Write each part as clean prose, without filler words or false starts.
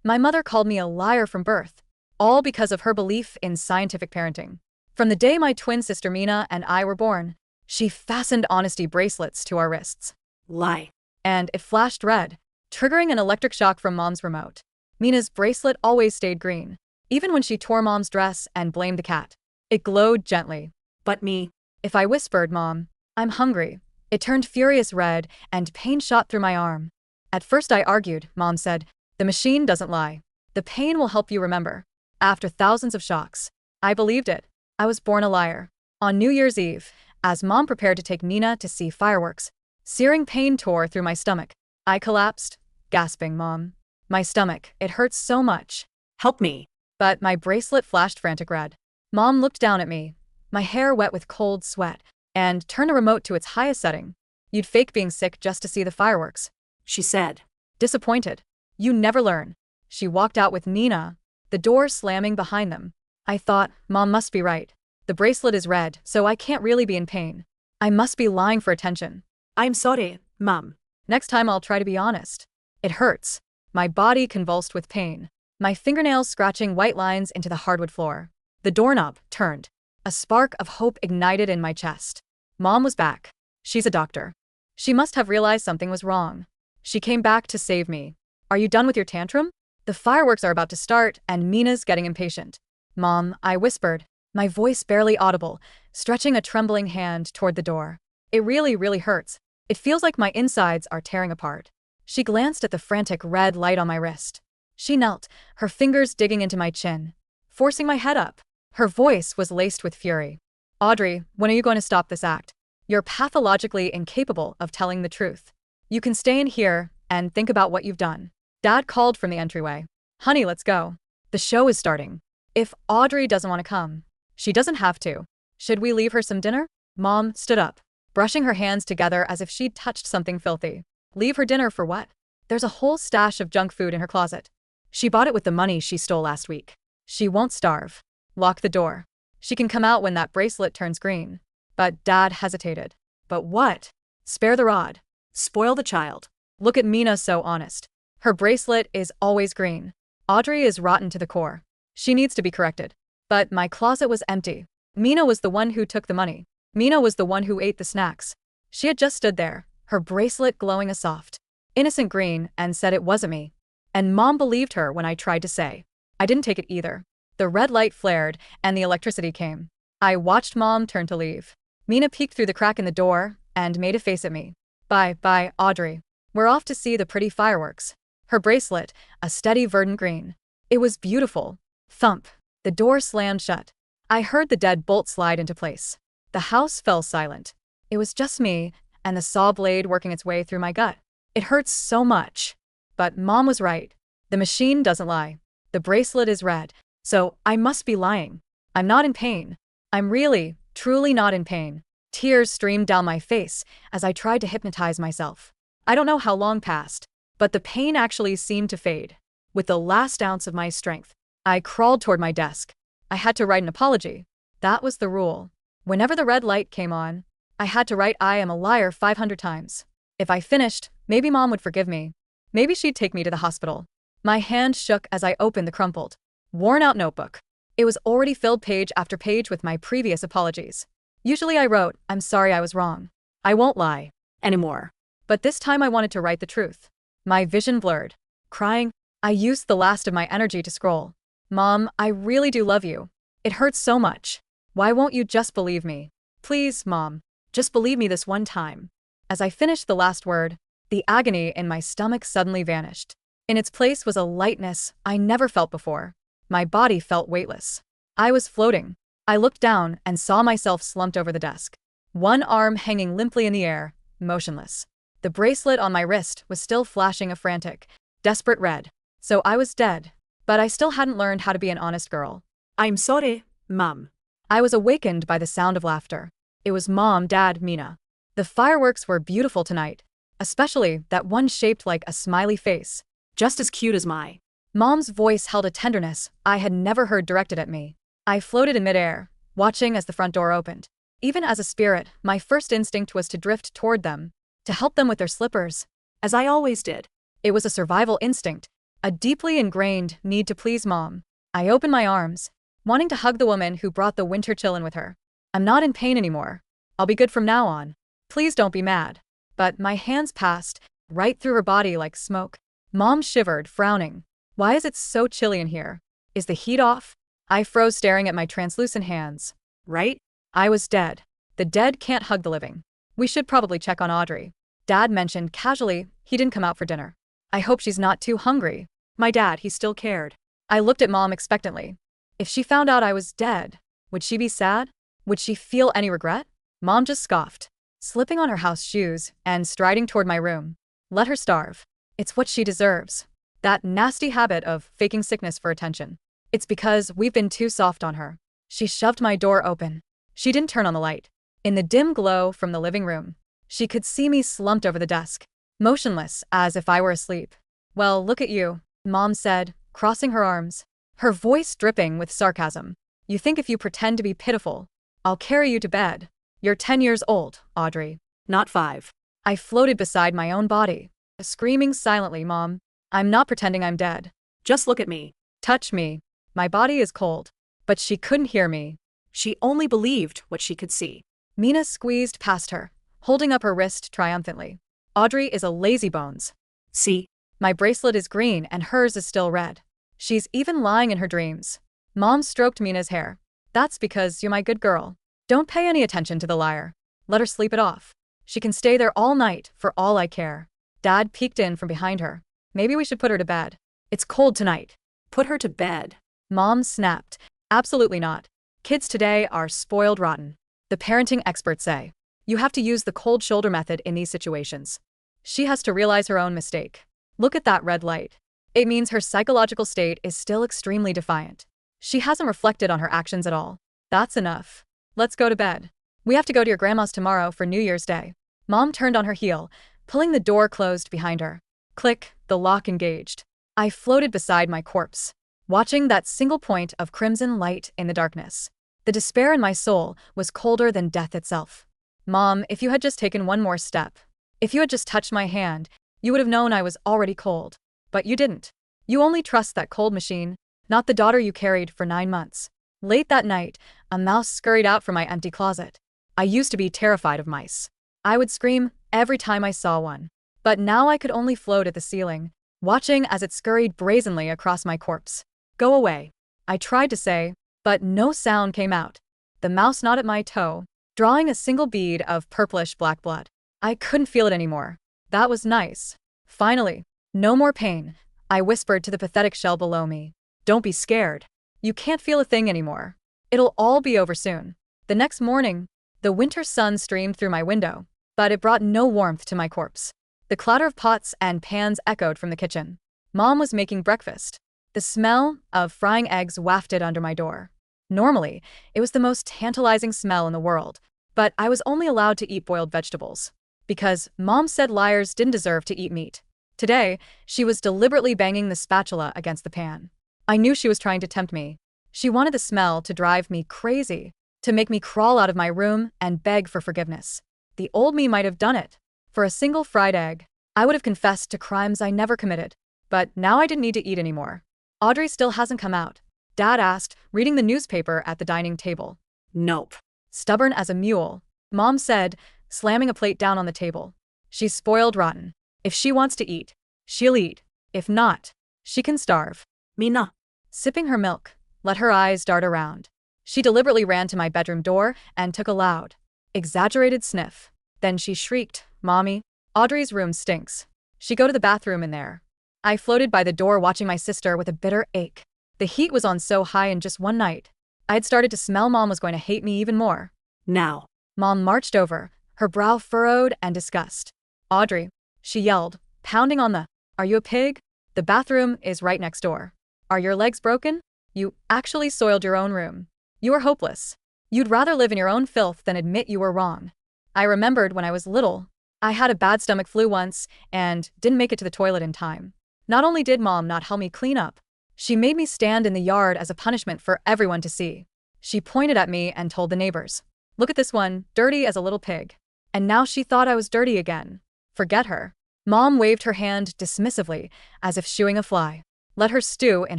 My mother called me a liar from birth, all because of her belief in scientific parenting. From the day my twin sister Mina and I were born, she fastened honesty bracelets to our wrists. Lie. And it flashed red, triggering an electric shock from Mom's remote. Mina's bracelet always stayed green, even when she tore Mom's dress and blamed the cat. It glowed gently. But me. If I whispered, "Mom, I'm hungry," it turned furious red and pain shot through my arm. At first I argued. Mom said, "The machine doesn't lie. The pain will help you remember." After thousands of shocks, I believed it. I was born a liar. On New Year's Eve, as Mom prepared to take Mina to see fireworks, searing pain tore through my stomach. I collapsed, gasping, "Mom, my stomach, it hurts so much." Help me. But my bracelet flashed frantic red. Mom looked down at me, my hair wet with cold sweat, and turned the remote to its highest setting. "You'd fake being sick just to see the fireworks," She said. disappointed. "You never learn." She walked out with Mina, the door slamming behind them. I thought, Mom must be right. The bracelet is red, so I can't really be in pain. I must be lying for attention. I'm sorry, Mom. Next time I'll try to be honest. It hurts. My body convulsed with pain, my fingernails scratching white lines into the hardwood floor. The doorknob turned. A spark of hope ignited in my chest. Mom was back. She's a doctor. She must have realized something was wrong. She came back to save me. "Are you done with your tantrum? The fireworks are about to start and Mina's getting impatient." "Mom," I whispered, my voice barely audible, stretching a trembling hand toward the door. "It really hurts. It feels like my insides are tearing apart." She glanced at the frantic red light on my wrist. She knelt, her fingers digging into my chin, forcing my head up. Her voice was laced with fury. "Audrey, when are you going to stop this act? You're pathologically incapable of telling the truth. You can stay in here and think about what you've done." Dad called from the entryway. "Honey, let's go. The show is starting." "If Audrey doesn't want to come, she doesn't have to. Should we leave her some dinner?" Mom stood up, brushing her hands together as if she'd touched something filthy. "Leave her dinner for what? There's a whole stash of junk food in her closet. She bought it with the money she stole last week. She won't starve. Lock the door. She can come out when that bracelet turns green." But Dad hesitated. "But what?" "Spare the rod. Spoil the child." Look at Mina, so honest. Her bracelet is always green. Audrey is rotten to the core. She needs to be corrected." But my closet was empty. Mina was the one who took the money. Mina was the one who ate the snacks. She had just stood there, her bracelet glowing a soft, innocent green, and said it wasn't me. And Mom believed her when I tried to say. I didn't take it either. The red light flared, and the electricity came. I watched Mom turn to leave. Mina peeked through the crack in the door and made a face at me. Bye, Audrey. We're off to see the pretty fireworks." Her bracelet, a steady verdant green. It was beautiful. Thump. The door slammed shut. I heard the deadbolt slide into place. The house fell silent. It was just me and the saw blade working its way through my gut. It hurts so much. But Mom was right. The machine doesn't lie. The bracelet is red, so I must be lying. I'm not in pain. I'm really, truly not in pain. Tears streamed down my face as I tried to hypnotize myself. I don't know how long passed, but the pain actually seemed to fade. With the last ounce of my strength, I crawled toward my desk. I had to write an apology. That was the rule. Whenever the red light came on, I had to write "I am a liar" 500 times. If I finished, maybe Mom would forgive me. Maybe she'd take me to the hospital. My hand shook as I opened the crumpled, worn-out notebook. It was already filled page after page with my previous apologies. Usually I wrote, "I'm sorry I was wrong. I won't lie Anymore." But this time I wanted to write the truth. My vision blurred. Crying, I used the last of my energy to scroll. "Mom, I really do love you. It hurts so much. Why won't you just believe me? Please, Mom, just believe me this one time." As I finished the last word, the agony in my stomach suddenly vanished. In its place was a lightness I never felt before. My body felt weightless. I was floating. I looked down and saw myself slumped over the desk, one arm hanging limply in the air, motionless. The bracelet on my wrist was still flashing a frantic, desperate red. So I was dead, but I still hadn't learned how to be an honest girl. I'm sorry, Mom. I was awakened by the sound of laughter. It was Mom, Dad, Mina. The fireworks were beautiful tonight, especially that one shaped like a smiley face. Just as cute as my. Mom's voice held a tenderness I had never heard directed at me. I floated in midair, watching as the front door opened. Even as a spirit, my first instinct was to drift toward them, to help them with their slippers. As I always did. It was a survival instinct, A deeply ingrained need to please mom. I opened my arms, wanting to hug the woman who brought the winter chill in with her. I'm not in pain anymore. I'll be good from now on. Please don't be mad. But my hands passed right through her body like smoke. Mom shivered, frowning. Why is it so chilly in here? Is the heat off? I froze, staring at my translucent hands. Right? I was dead. The dead can't hug the living. We should probably check on Audrey. Dad mentioned casually he didn't come out for dinner. I hope she's not too hungry. My dad, he still cared. I looked at Mom expectantly. If she found out I was dead, would she be sad? Would she feel any regret? Mom just scoffed, slipping on her house shoes and striding toward my room. Let her starve. It's what she deserves. That nasty habit of faking sickness for attention. It's because we've been too soft on her. She shoved my door open. She didn't turn on the light. In the dim glow from the living room, she could see me slumped over the desk, motionless as if I were asleep. Well, look at you, Mom said, crossing her arms, her voice dripping with sarcasm. You think if you pretend to be pitiful, I'll carry you to bed. You're 10 years old, Audrey. Not 5. I floated beside my own body, screaming silently, Mom. I'm not pretending I'm dead. Just look at me. Touch me. My body is cold. But she couldn't hear me. She only believed what she could see. Mina squeezed past her, holding up her wrist triumphantly. Audrey is a lazybones. See? My bracelet is green and hers is still red. She's even lying in her dreams. Mom stroked Mina's hair. That's because you're my good girl. Don't pay any attention to the liar. Let her sleep it off. She can stay there all night for all I care. Dad peeked in from behind her. Maybe we should put her to bed. It's cold tonight. Put her to bed. Mom snapped. Absolutely not. Kids today are spoiled rotten. The parenting experts say you have to use the cold shoulder method in these situations. She has to realize her own mistake. Look at that red light. It means her psychological state is still extremely defiant. She hasn't reflected on her actions at all. That's enough. Let's go to bed. We have to go to your grandma's tomorrow for New Year's Day. Mom turned on her heel, pulling the door closed behind her. Click, the lock engaged. I floated beside my corpse, watching that single point of crimson light in the darkness. The despair in my soul was colder than death itself. Mom, if you had just taken one more step, if you had just touched my hand, you would have known I was already cold. But you didn't. You only trust that cold machine, not the daughter you carried for 9 months. Late that night, a mouse scurried out from my empty closet. I used to be terrified of mice. I would scream every time I saw one. But now I could only float at the ceiling, watching as it scurried brazenly across my corpse. Go away. I tried to say, but no sound came out. The mouse gnawed at my toe, drawing a single bead of purplish black blood. I couldn't feel it anymore. That was nice. Finally, no more pain. I whispered to the pathetic shell below me. Don't be scared. You can't feel a thing anymore. It'll all be over soon. The next morning, the winter sun streamed through my window, but it brought no warmth to my corpse. The clatter of pots and pans echoed from the kitchen. Mom was making breakfast. The smell of frying eggs wafted under my door. Normally, it was the most tantalizing smell in the world, but I was only allowed to eat boiled vegetables. Because Mom said liars didn't deserve to eat meat. Today, she was deliberately banging the spatula against the pan. I knew she was trying to tempt me. She wanted the smell to drive me crazy, to make me crawl out of my room and beg for forgiveness. The old me might have done it. For a single fried egg, I would have confessed to crimes I never committed. But now I didn't need to eat anymore. Audrey still hasn't come out. Dad asked, reading the newspaper at the dining table. Nope. Stubborn as a mule, Mom said, slamming a plate down on the table. She's spoiled rotten. If she wants to eat, she'll eat. If not, she can starve. Mina. Sipping her milk, let her eyes dart around. She deliberately ran to my bedroom door and took a loud, exaggerated sniff. Then she shrieked, Mommy, Audrey's room stinks. She go to the bathroom in there. I floated by the door watching my sister with a bitter ache. The heat was on so high in just one night. I had started to smell Mom was going to hate me even more. Now. Mom marched over, her brow furrowed in disgust. Audrey, she yelled, pounding on the, are you a pig? The bathroom is right next door. Are your legs broken? You actually soiled your own room. You are hopeless. You'd rather live in your own filth than admit you were wrong. I remembered when I was little, I had a bad stomach flu once and didn't make it to the toilet in time. Not only did Mom not help me clean up, she made me stand in the yard as a punishment for everyone to see. She pointed at me and told the neighbors, look at this one, dirty as a little pig. And now she thought I was dirty again. Forget her. Mom waved her hand dismissively, as if shooing a fly. Let her stew in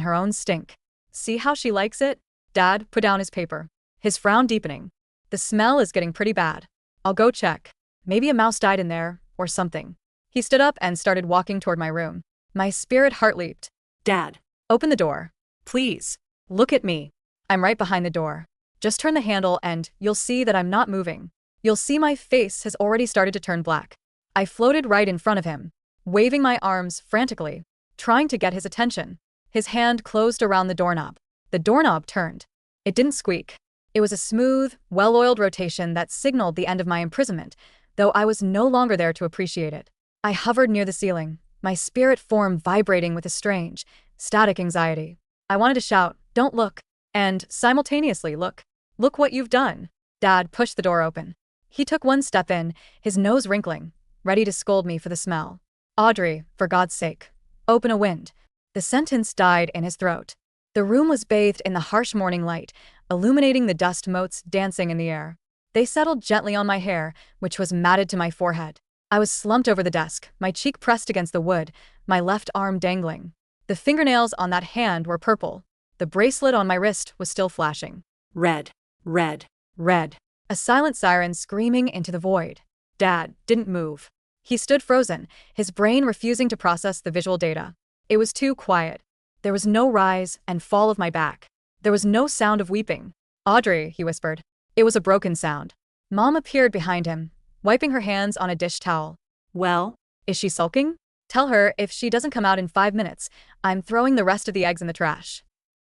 her own stink. See how she likes it? Dad put down his paper, his frown deepening. The smell is getting pretty bad. I'll go check. Maybe a mouse died in there, or something. He stood up and started walking toward my room. My spirit heart leaped. Dad. Open the door. Please. Look at me. I'm right behind the door. Just turn the handle and you'll see that I'm not moving. You'll see my face has already started to turn black. I floated right in front of him, waving my arms frantically, trying to get his attention. His hand closed around the doorknob. The doorknob turned. It didn't squeak. It was a smooth, well-oiled rotation that signaled the end of my imprisonment, though I was no longer there to appreciate it. I hovered near the ceiling, my spirit form vibrating with a strange, static anxiety. I wanted to shout, "Don't look," and simultaneously, "Look what you've done." Dad pushed the door open. He took one step in, his nose wrinkling, ready to scold me for the smell. "Audrey, for God's sake, open a wind." The sentence died in his throat. The room was bathed in the harsh morning light, illuminating the dust motes dancing in the air. They settled gently on my hair, which was matted to my forehead. I was slumped over the desk, my cheek pressed against the wood, my left arm dangling. The fingernails on that hand were purple. The bracelet on my wrist was still flashing. Red. Red. Red. A silent siren screaming into the void. Dad didn't move. He stood frozen, his brain refusing to process the visual data. It was too quiet. There was no rise and fall of my back. There was no sound of weeping. "Audrey," he whispered. It was a broken sound. Mom appeared behind him, wiping her hands on a dish towel. Well? Is she sulking? Tell her if she doesn't come out in 5 minutes, I'm throwing the rest of the eggs in the trash.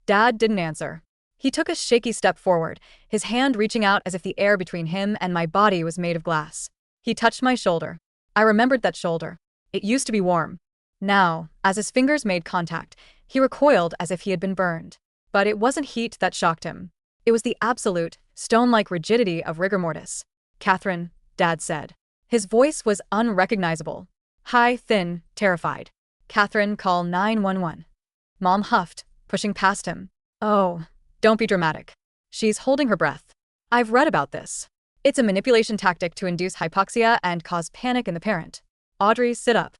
Dad didn't answer. He took a shaky step forward, his hand reaching out as if the air between him and my body was made of glass. He touched my shoulder. I remembered that shoulder. It used to be warm. Now, as his fingers made contact, he recoiled as if he had been burned. But it wasn't heat that shocked him. It was the absolute, stone-like rigidity of rigor mortis. "Catherine," Dad said. His voice was unrecognizable. High, thin, terrified. "Catherine, call 911. Mom huffed, pushing past him. "Oh, don't be dramatic." She's holding her breath. "I've read about this. It's a manipulation tactic to induce hypoxia and cause panic in the parent. Audrey, sit up."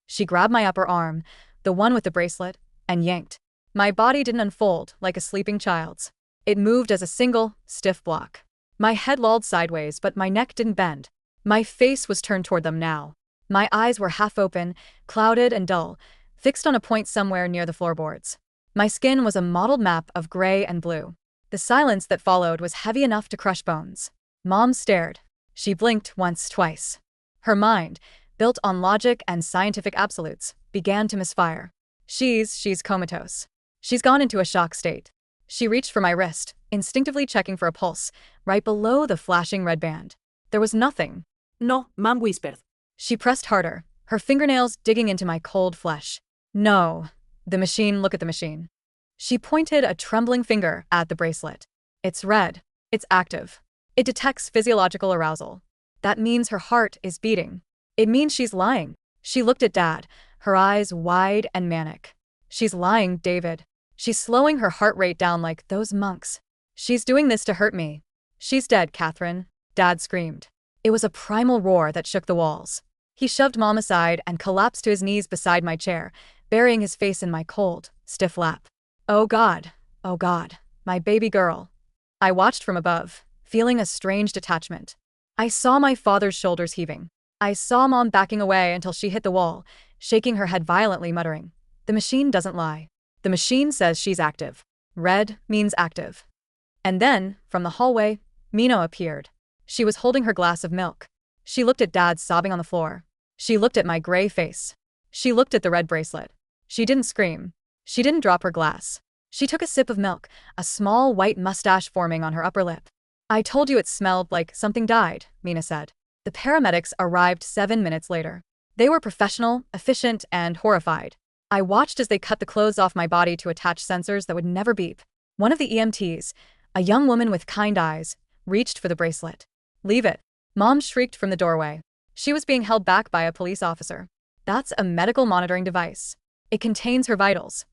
She grabbed my upper arm, the one with the bracelet, and yanked. My body didn't unfold like a sleeping child's. It moved as a single, stiff block. My head lolled sideways, but my neck didn't bend. My face was turned toward them now. My eyes were half open, clouded and dull, fixed on a point somewhere near the floorboards. My skin was a mottled map of gray and blue. The silence that followed was heavy enough to crush bones. Mom stared. She blinked once, twice. Her mind, built on logic and scientific absolutes, began to misfire. She's comatose. She's gone into a shock state. She reached for my wrist, instinctively checking for a pulse, right below the flashing red band. There was nothing. No, Mom whispered. She pressed harder, her fingernails digging into my cold flesh. "No. The machine, look at the machine." She pointed a trembling finger at the bracelet. "It's red. It's active. It detects physiological arousal. That means her heart is beating. It means she's lying." She looked at Dad, her eyes wide and manic. "She's lying, David. She's slowing her heart rate down like those monks. She's doing this to hurt me. She's dead, Catherine," Dad screamed. It was a primal roar that shook the walls. He shoved Mom aside and collapsed to his knees beside my chair, burying his face in my cold, stiff lap. Oh God, my baby girl. I watched from above, feeling a strange detachment. I saw my father's shoulders heaving. I saw Mom backing away until she hit the wall, shaking her head violently, muttering, "The machine doesn't lie. The machine says she's active. Red means active." And then, from the hallway, Mina appeared. She was holding her glass of milk. She looked at Dad sobbing on the floor. She looked at my gray face. She looked at the red bracelet. She didn't scream. She didn't drop her glass. She took a sip of milk, a small white mustache forming on her upper lip. "I told you it smelled like something died," Mina said. The paramedics arrived 7 minutes later. They were professional, efficient, and horrified. I watched as they cut the clothes off my body to attach sensors that would never beep. One of the EMTs, a young woman with kind eyes, reached for the bracelet. "Leave it." Mom shrieked from the doorway. She was being held back by a police officer. "That's a medical monitoring device. It contains her vitals."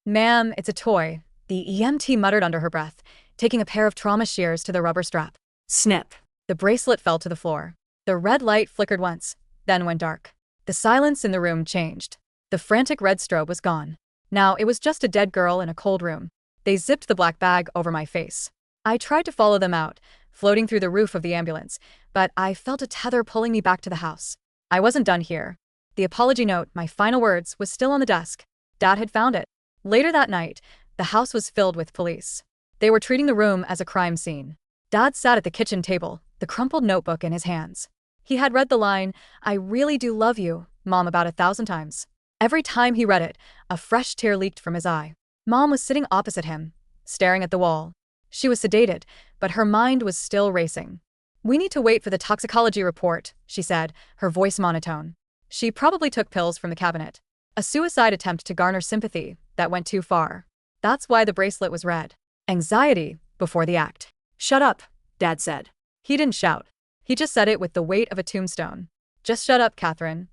"Ma'am, it's a toy," the EMT muttered under her breath, taking a pair of trauma shears to the rubber strap. Snip. The bracelet fell to the floor. The red light flickered once, then went dark. The silence in the room changed. The frantic red strobe was gone. Now, it was just a dead girl in a cold room. They zipped the black bag over my face. I tried to follow them out, floating through the roof of the ambulance, but I felt a tether pulling me back to the house. I wasn't done here. The apology note, my final words, was still on the desk. Dad had found it. Later that night, the house was filled with police. They were treating the room as a crime scene. Dad sat at the kitchen table, the crumpled notebook in his hands. He had read the line, "I really do love you, Mom," about 1,000 times. Every time he read it, a fresh tear leaked from his eye. Mom was sitting opposite him, staring at the wall. She was sedated, but her mind was still racing. "We need to wait for the toxicology report," she said, her voice monotone. She probably took pills from the cabinet. A suicide attempt to garner sympathy that went too far. That's why the bracelet was red. Anxiety before the act. Shut up, Dad said. He didn't shout. He just said it with the weight of a tombstone. "Just shut up, Catherine."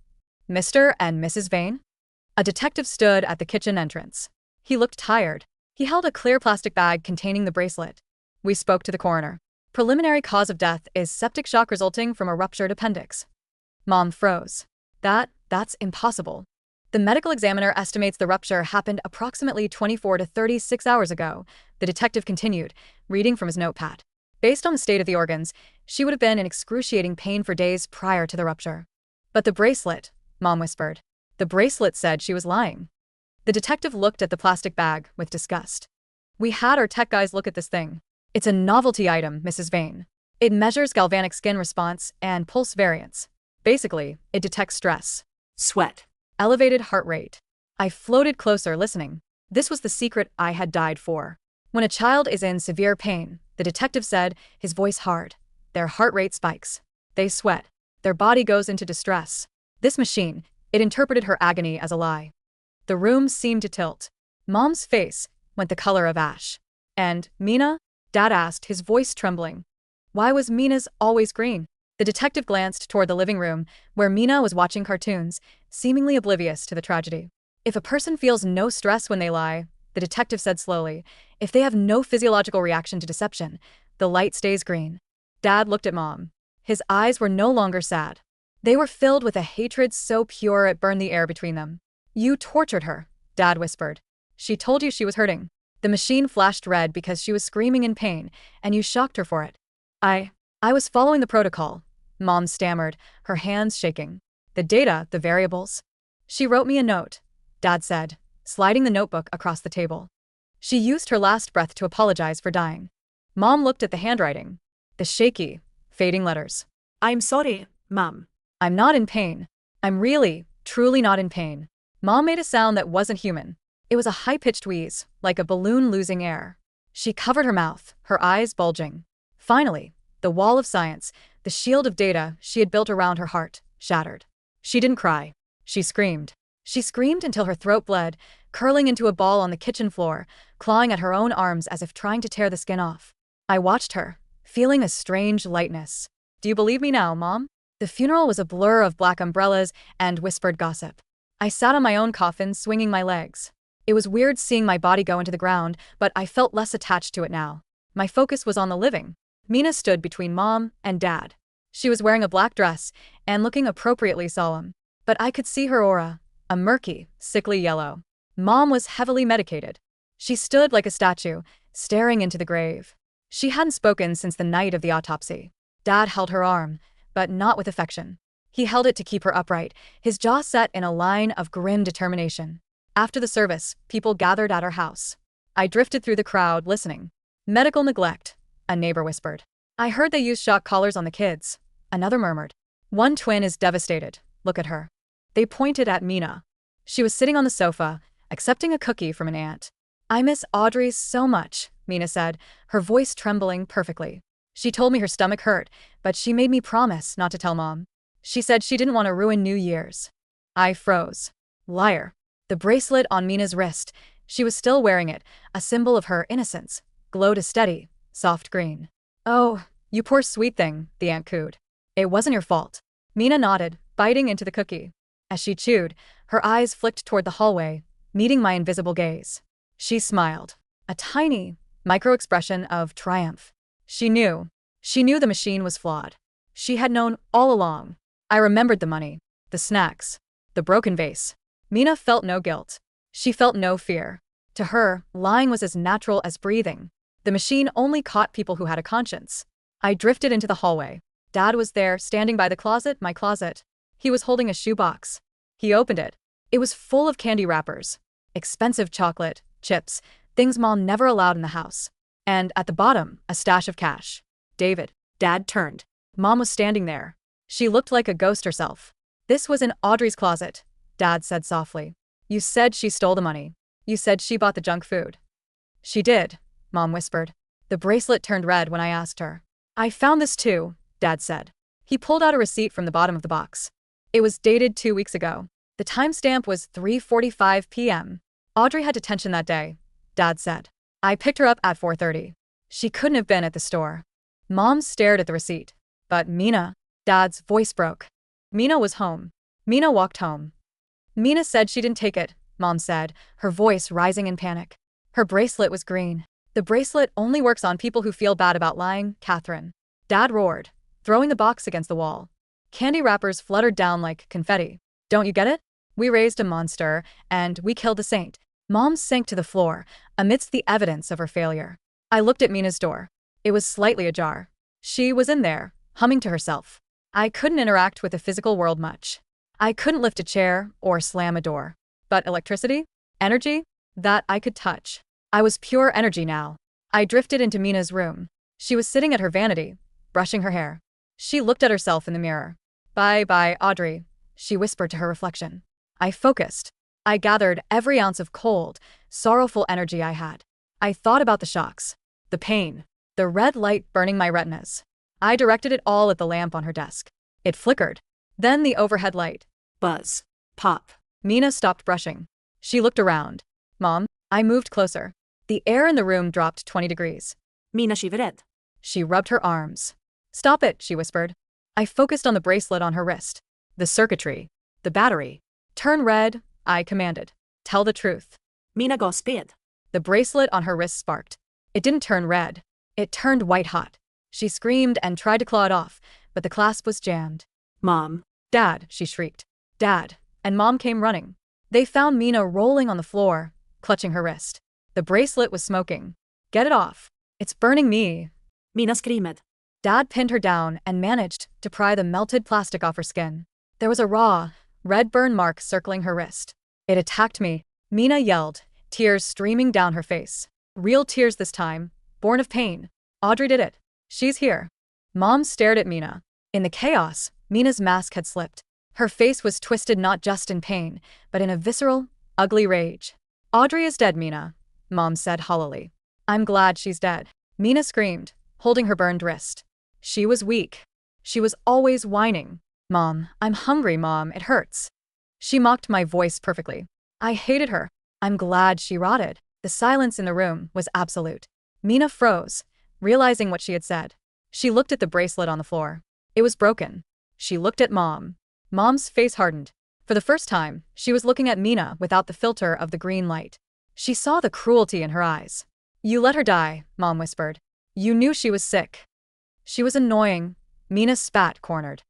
"Mr. and Mrs. Vane?" A detective stood at the kitchen entrance. He looked tired. He held a clear plastic bag containing the bracelet. "We spoke to the coroner. Preliminary cause of death is septic shock resulting from a ruptured appendix." Mom froze. That's impossible. "The medical examiner estimates the rupture happened approximately 24 to 36 hours ago," the detective continued, reading from his notepad. "Based on the state of the organs, she would have been in excruciating pain for days prior to the rupture." "But the bracelet," Mom whispered. "The bracelet said she was lying." The detective looked at the plastic bag with disgust. "We had our tech guys look at this thing. It's a novelty item, Mrs. Vane. It measures galvanic skin response and pulse variance. Basically, it detects stress, Sweat. elevated heart rate." I floated closer, listening. This was the secret I had died for. "When a child is in severe pain," the detective said, his voice hard, "their heart rate spikes. They sweat. Their body goes into distress. This machine, it interpreted her agony as a lie." The room seemed to tilt. Mom's face went the color of ash. "And Mina?" Dad asked, his voice trembling. "Why was Mina's always green?" The detective glanced toward the living room, where Mina was watching cartoons, seemingly oblivious to the tragedy. "If a person feels no stress when they lie," the detective said slowly, "if they have no physiological reaction to deception, the light stays green." Dad looked at Mom. His eyes were no longer sad. They were filled with a hatred so pure it burned the air between them. "You tortured her," Dad whispered. "She told you she was hurting. The machine flashed red because she was screaming in pain, and you shocked her for it." I was following the protocol," Mom stammered, her hands shaking. "The data, the variables." "She wrote me a note," Dad said, sliding the notebook across the table. "She used her last breath to apologize for dying." Mom looked at the handwriting. The shaky, fading letters. "I'm sorry, Mom." "I'm not in pain. I'm really, truly not in pain." Mom made a sound that wasn't human. It was a high-pitched wheeze, like a balloon losing air. She covered her mouth, her eyes bulging. Finally, the wall of science, the shield of data she had built around her heart, shattered. She didn't cry. She screamed. She screamed until her throat bled, curling into a ball on the kitchen floor, clawing at her own arms as if trying to tear the skin off. I watched her, feeling a strange lightness. "Do you believe me now, Mom?" The funeral was a blur of black umbrellas and whispered gossip. I sat on my own coffin, swinging my legs. It was weird seeing my body go into the ground, but I felt less attached to it now. My focus was on the living. Mina stood between Mom and Dad. She was wearing a black dress and looking appropriately solemn. But I could see her aura, a murky, sickly yellow. Mom was heavily medicated. She stood like a statue, staring into the grave. She hadn't spoken since the night of the autopsy. Dad held her arm, but not with affection. He held it to keep her upright, his jaw set in a line of grim determination. After the service, people gathered at our house. I drifted through the crowd, listening. "Medical neglect," a neighbor whispered. "I heard they use shock collars on the kids," another murmured. "One twin is devastated. Look at her." They pointed at Mina. She was sitting on the sofa, accepting a cookie from an aunt. "I miss Audrey so much," Mina said, her voice trembling perfectly. "She told me her stomach hurt, but she made me promise not to tell Mom. She said she didn't want to ruin New Year's." I froze. Liar. The bracelet on Mina's wrist, she was still wearing it, a symbol of her innocence, glowed a steady, soft green. "Oh, you poor sweet thing," the aunt cooed. "It wasn't your fault." Mina nodded, biting into the cookie. As she chewed, her eyes flicked toward the hallway, meeting my invisible gaze. She smiled. A tiny, micro-expression of triumph. She knew. She knew the machine was flawed. She had known all along. I remembered the money, the snacks, the broken vase. Mina felt no guilt. She felt no fear. To her, lying was as natural as breathing. The machine only caught people who had a conscience. I drifted into the hallway. Dad was there, standing by the closet, my closet. He was holding a shoebox. He opened it. It was full of candy wrappers. Expensive chocolate, chips, things Mom never allowed in the house. And at the bottom, a stash of cash. David. Dad turned. Mom was standing there. She looked like a ghost herself. This was in Audrey's closet, Dad said softly. You said she stole the money. You said she bought the junk food. She did, Mom whispered. The bracelet turned red when I asked her. I found this too, Dad said. He pulled out a receipt from the bottom of the box. It was dated 2 weeks ago. The timestamp was 3:45 p.m. Audrey had detention that day, Dad said. I picked her up at 4:30. She couldn't have been at the store. Mom stared at the receipt. But Mina, Dad's voice broke. Mina was home. Mina walked home. Mina said she didn't take it, Mom said, her voice rising in panic. Her bracelet was green. The bracelet only works on people who feel bad about lying, Catherine. Dad roared, throwing the box against the wall. Candy wrappers fluttered down like confetti. Don't you get it? We raised a monster, and we killed the saint. Mom sank to the floor, amidst the evidence of her failure. I looked at Mina's door. It was slightly ajar. She was in there, humming to herself. I couldn't interact with the physical world much. I couldn't lift a chair or slam a door. But electricity? Energy? That I could touch. I was pure energy now. I drifted into Mina's room. She was sitting at her vanity, brushing her hair. She looked at herself in the mirror. Bye, Audrey, she whispered to her reflection. I focused. I gathered every ounce of cold, sorrowful energy I had. I thought about the shocks, the pain, the red light burning my retinas. I directed it all at the lamp on her desk. It flickered. Then the overhead light. Buzz. Pop. Mina stopped brushing. She looked around. Mom, I moved closer. The air in the room dropped 20 degrees. Mina shivered. She rubbed her arms. Stop it, she whispered. I focused on the bracelet on her wrist. The circuitry. The battery. Turn red, I commanded. Tell the truth. Mina gasped. The bracelet on her wrist sparked. It didn't turn red. It turned white hot. She screamed and tried to claw it off, but the clasp was jammed. Mom. Dad, she shrieked. Dad. And Mom came running. They found Mina rolling on the floor, clutching her wrist. The bracelet was smoking. Get it off. It's burning me. Mina screamed. Dad pinned her down and managed to pry the melted plastic off her skin. There was a raw, red burn mark circling her wrist. It attacked me, Mina yelled, tears streaming down her face. Real tears this time, born of pain. Audrey did it. She's here. Mom stared at Mina. In the chaos, Mina's mask had slipped. Her face was twisted not just in pain, but in a visceral, ugly rage. Audrey is dead, Mina, Mom said hollowly. I'm glad she's dead. Mina screamed, holding her burned wrist. She was weak. She was always whining. Mom, I'm hungry, Mom, it hurts. She mocked my voice perfectly. I hated her. I'm glad she rotted. The silence in the room was absolute. Mina froze, realizing what she had said. She looked at the bracelet on the floor. It was broken. She looked at Mom. Mom's face hardened. For the first time, she was looking at Mina without the filter of the green light. She saw the cruelty in her eyes. You let her die, Mom whispered. You knew she was sick. She was annoying. Mina spat, cornered.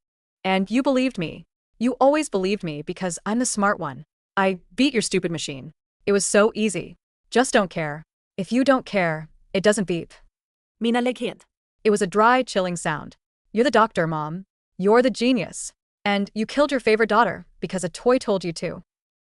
And you believed me. You always believed me because I'm the smart one. I beat your stupid machine. It was so easy. Just don't care. If you don't care, it doesn't beep. Mina lägg. It was a dry, chilling sound. You're the doctor, Mom. You're the genius. And you killed your favorite daughter because a toy told you to.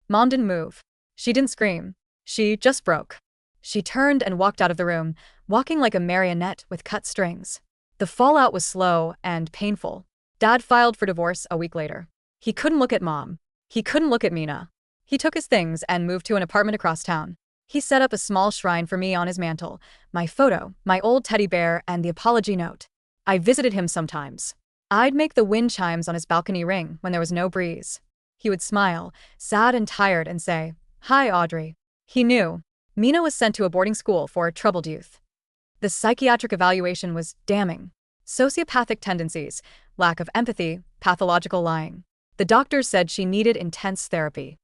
Mom didn't move. She didn't scream. She just broke. She turned and walked out of the room, walking like a marionette with cut strings. The fallout was slow and painful. Dad filed for divorce a week later. He couldn't look at Mom. He couldn't look at Mina. He took his things and moved to an apartment across town. He set up a small shrine for me on his mantle, my photo, my old teddy bear, and the apology note. I visited him sometimes. I'd make the wind chimes on his balcony ring when there was no breeze. He would smile, sad and tired, and say, Hi, Audrey. He knew. Mina was sent to a boarding school for troubled youth. The psychiatric evaluation was damning. Sociopathic tendencies, lack of empathy, pathological lying. The doctors said she needed intense therapy.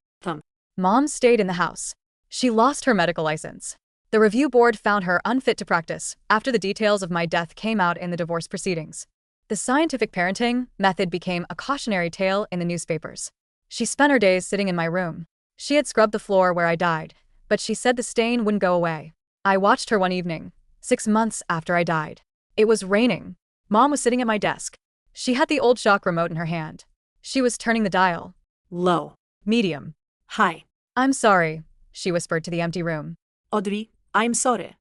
Mom stayed in the house. She lost her medical license. The review board found her unfit to practice after the details of my death came out in the divorce proceedings. The scientific parenting method became a cautionary tale in the newspapers. She spent her days sitting in my room. She had scrubbed the floor where I died, but she said the stain wouldn't go away. I watched her one evening, 6 months after I died. It was raining. Mom was sitting at my desk. She had the old shock remote in her hand. She was turning the dial. Low. Medium. High. I'm sorry, she whispered to the empty room. Audrey, I'm sorry.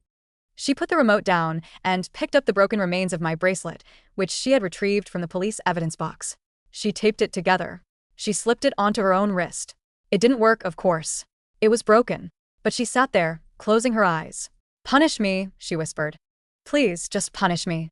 She put the remote down and picked up the broken remains of my bracelet, which she had retrieved from the police evidence box. She taped it together. She slipped it onto her own wrist. It didn't work, of course. It was broken. But she sat there, closing her eyes. Punish me, she whispered. Please, just punish me.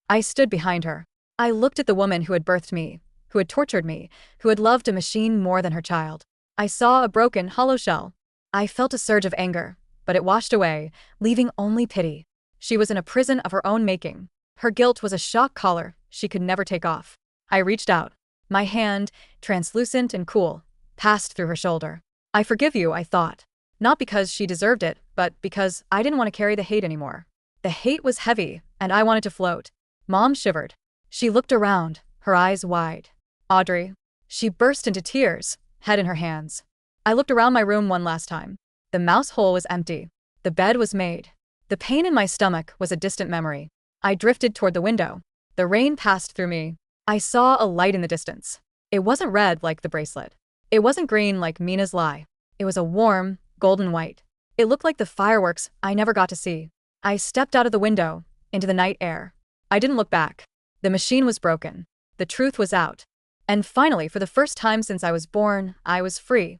I stood behind her. I looked at the woman who had birthed me, who had tortured me, who had loved a machine more than her child. I saw a broken, hollow shell. I felt a surge of anger, but it washed away, leaving only pity. She was in a prison of her own making. Her guilt was a shock collar she could never take off. I reached out. My hand, translucent and cool, passed through her shoulder. I forgive you, I thought. Not because she deserved it, but because I didn't want to carry the hate anymore. The hate was heavy, and I wanted to float. Mom shivered. She looked around, her eyes wide. Audrey. She burst into tears, head in her hands. I looked around my room one last time. The mouse hole was empty. The bed was made. The pain in my stomach was a distant memory. I drifted toward the window. The rain passed through me. I saw a light in the distance. It wasn't red like the bracelet. It wasn't green like Mina's lie. It was a warm, golden white. It looked like the fireworks I never got to see. I stepped out of the window, into the night air. I didn't look back. The machine was broken. The truth was out. And finally, for the first time since I was born, I was free.